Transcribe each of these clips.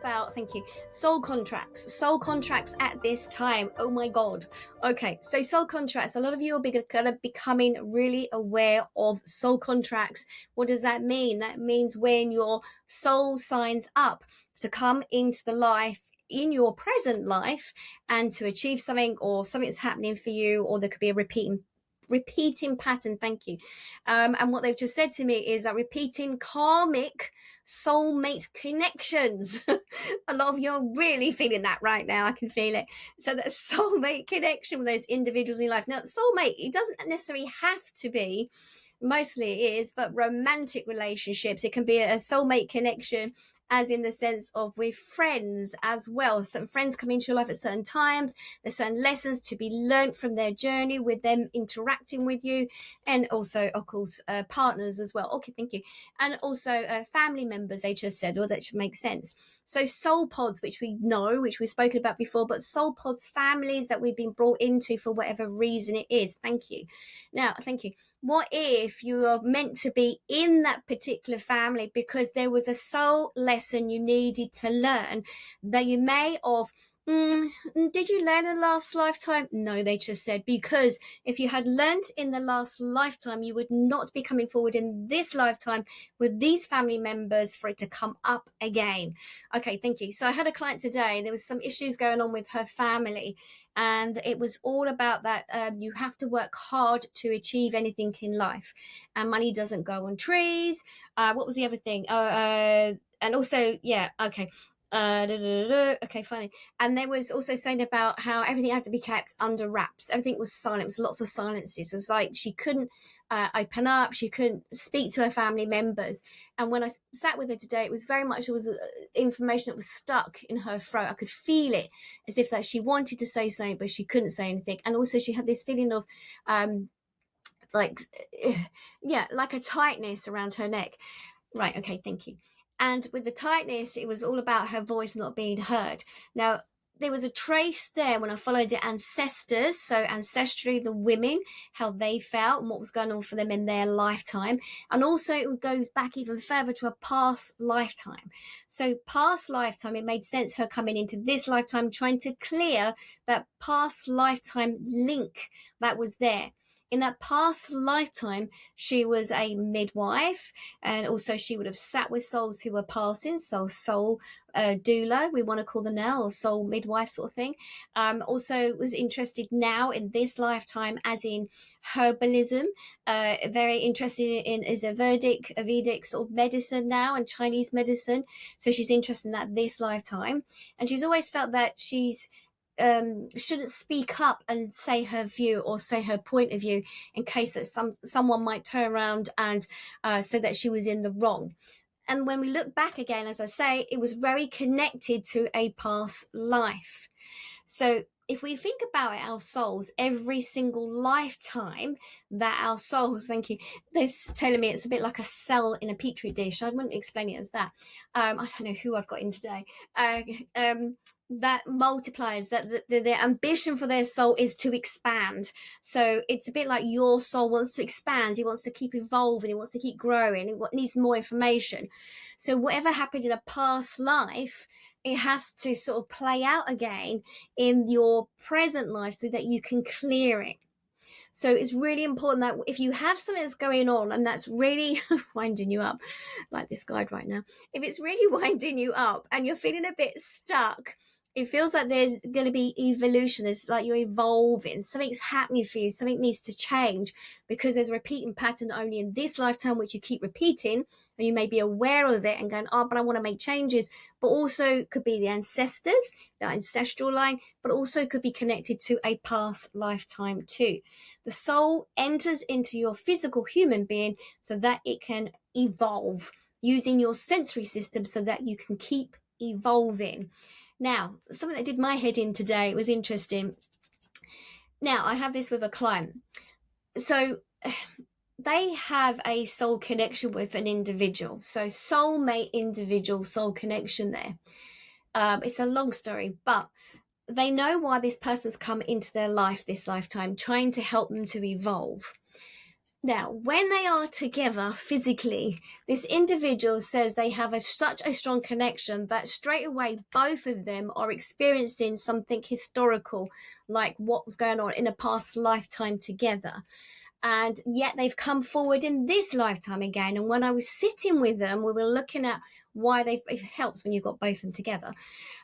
about, thank you, soul contracts at this time. Oh my God. Okay, so soul contracts, a lot of you are becoming really aware of soul contracts. What does that mean? That means when your soul signs up to come into the life in your present life and to achieve something, or something's happening for you, or there could be a repeating pattern. Thank you. And what they've just said to me is that repeating karmic soulmate connections. A lot of you are really feeling that right now. I can feel it. So that soulmate connection with those individuals in your life. Now, soulmate, it doesn't necessarily have to be, mostly it is, but romantic relationships. It can be a soulmate connection as in the sense of with friends as well. Certain friends come into your life at certain times. There's certain lessons to be learned from their journey with them interacting with you. And also, of course, partners as well. Okay, thank you. And also family members, they just said, well, that should make sense. So soul pods, which we know, which we've spoken about before, but soul pods, families that we've been brought into for whatever reason it is. Thank you. Now, thank you. What if you are meant to be in that particular family because there was a soul lesson you needed to learn that you may have, did you learn in the last lifetime? No, they just said, because if you had learned in the last lifetime, you would not be coming forward in this lifetime with these family members for it to come up again. Okay, thank you. So I had a client today, there was some issues going on with her family, and it was all about that you have to work hard to achieve anything in life, and money doesn't go on trees. What was the other thing? And also, yeah, okay. Okay, fine. And there was also saying about how everything had to be kept under wraps. Everything was silent. It was lots of silences. It was like she couldn't open up. She couldn't speak to her family members. And when I sat with her today, it was very much, it was information that was stuck in her throat. I could feel it as if that she wanted to say something, but she couldn't say anything. And also she had this feeling of like a tightness around her neck. Right, okay, thank you. And with the tightness, it was all about her voice not being heard. Now, there was a trace there when I followed the ancestors, so ancestrally, the women, how they felt and what was going on for them in their lifetime. And also it goes back even further to a past lifetime. So past lifetime, it made sense her coming into this lifetime, trying to clear that past lifetime link that was there. In that past lifetime, she was a midwife, and also she would have sat with souls who were passing, so soul doula, we want to call them now, or soul midwife sort of thing. Also was interested now in this lifetime as in herbalism, very interested in is a Vedic sort of medicine now, and Chinese medicine. So she's interested in that this lifetime. And she's always felt that she's shouldn't speak up and say her view or say her point of view in case that someone might turn around and say that she was in the wrong. And when we look back again, as I say, it was very connected to a past life. So if we think about it, our souls, every single lifetime that our souls, thank you, they're telling me it's a bit like a cell in a petri dish. I wouldn't explain it as that. I don't know who I've got in today. That multiplies, that the ambition for their soul is to expand. So it's a bit like your soul wants to expand. It wants to keep evolving. It wants to keep growing. It needs more information. So whatever happened in a past life, it has to sort of play out again in your present life so that you can clear it. So it's really important that if you have something that's going on and that's really winding you up, like this guide right now, if it's really winding you up and you're feeling a bit stuck, it feels like there's going to be evolution. It's like you're evolving. Something's happening for you. Something needs to change because there's a repeating pattern only in this lifetime, which you keep repeating, and you may be aware of it and going, oh, but I want to make changes. But also could be the ancestors, the ancestral line, but also could be connected to a past lifetime too. The soul enters into your physical human being so that it can evolve using your sensory system so that you can keep evolving. Now, something that did my head in today was interesting. Now, I have this with a client. So they have a soul connection with an individual. So soulmate individual soul connection there. It's a long story, but they know why this person's come into their life this lifetime, trying to help them to evolve. Now, when they are together physically, this individual says they have such a strong connection that straight away both of them are experiencing something historical, like what was going on in a past lifetime together. And yet they've come forward in this lifetime again. And when I was sitting with them, we were looking at why it helps when you've got both of them together,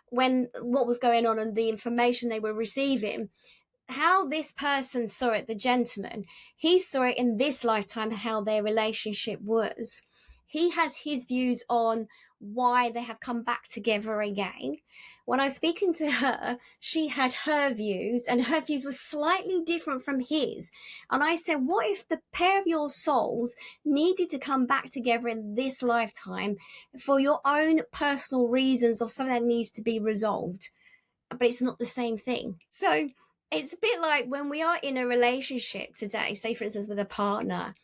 what was going on and the information they were receiving, how this person saw it, the gentleman, he saw it in this lifetime, how their relationship was. He has his views on why they have come back together again. When I was speaking to her, she had her views, and her views were slightly different from his. And I said, what if the pair of your souls needed to come back together in this lifetime for your own personal reasons of something that needs to be resolved? But it's not the same thing. So it's a bit like when we are in a relationship today, say for instance with a partner,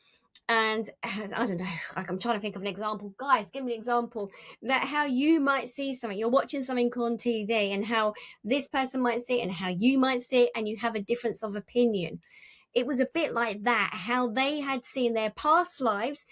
and I don't know, like I'm trying to think of an example. Guys, give me an example that how you might see something. You're watching something on TV and how this person might see it and how you might see it, and you have a difference of opinion. It was a bit like that, how they had seen their past lives,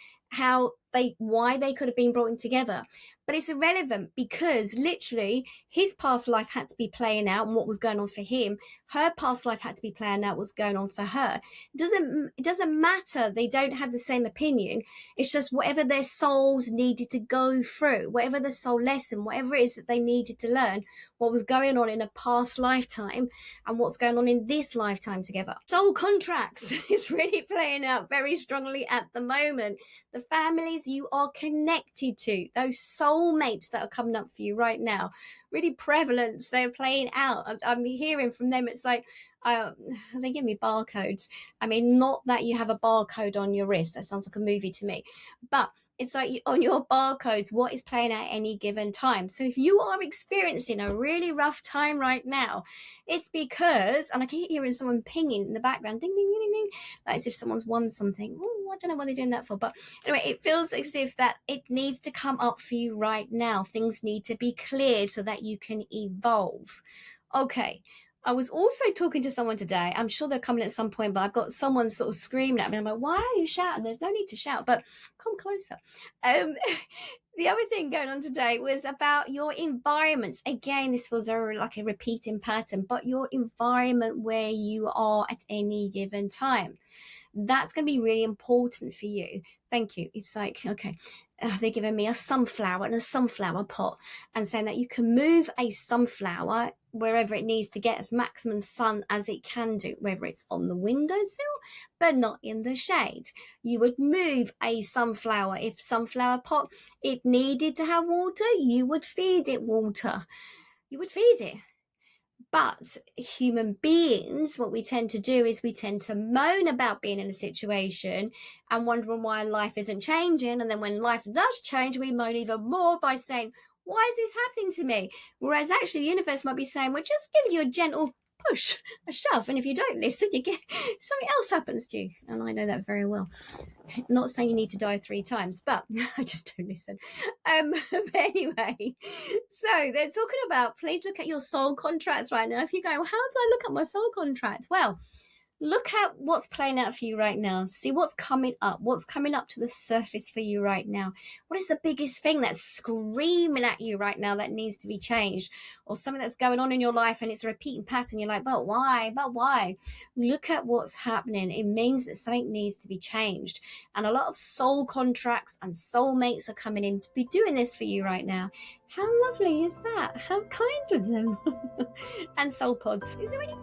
why they could have been brought in together. But it's irrelevant because literally his past life had to be playing out and what was going on for him. Her past life had to be playing out what's going on for her. It doesn't matter. They don't have the same opinion. It's just whatever their souls needed to go through, whatever the soul lesson, whatever it is that they needed to learn, what was going on in a past lifetime and what's going on in this lifetime together. Soul contracts is really playing out very strongly at the moment. The families you are connected to, those soulmates that are coming up for you right now, really prevalent. They're playing out. I'm hearing from them. It's like they give me barcodes. I mean, not that you have a barcode on your wrist. That sounds like a movie to me. But it's like on your barcodes, what is playing at any given time. So if you are experiencing a really rough time right now, it's because, and I keep hearing someone pinging in the background, ding, ding, ding, ding, like as if someone's won something. Oh, I don't know what they're doing that for. But anyway, it feels as if that it needs to come up for you right now. Things need to be cleared so that you can evolve. Okay. I was also talking to someone today. I'm sure they're coming at some point, but I've got someone sort of screaming at me. I'm like, why are you shouting? There's no need to shout, but come closer. The other thing going on today was about your environments. Again, this was like a repeating pattern, but your environment where you are at any given time. That's going to be really important for you. Thank you. It's like, okay, they're giving me a sunflower and a sunflower pot and saying that you can move a sunflower wherever it needs to get as maximum sun as it can do, whether it's on the windowsill, but not in the shade. You would move a sunflower. If sunflower pot, it needed to have water, you would feed it water. You would feed it. But human beings, what we tend to do is we tend to moan about being in a situation and wondering why life isn't changing. And then when life does change, we moan even more by saying, why is this happening to me? Whereas actually the universe might be saying, we're just giving you a gentle push, a shove. And if you don't listen, you get something else happens to you. And I know that very well. Not saying you need to die 3 times, but I just don't listen. But anyway, so they're talking about, please look at your soul contracts right now. If you go, well, how do I look at my soul contract? Well, look at what's playing out for you right now. See what's coming up to the surface for you right now. What is the biggest thing that's screaming at you right now that needs to be changed? Or something that's going on in your life and it's a repeating pattern. You're like, but why? Look at what's happening. It means that something needs to be changed. And a lot of soul contracts and soulmates are coming in to be doing this for you right now. How lovely is that? How kind of them. And soul pods. Is there any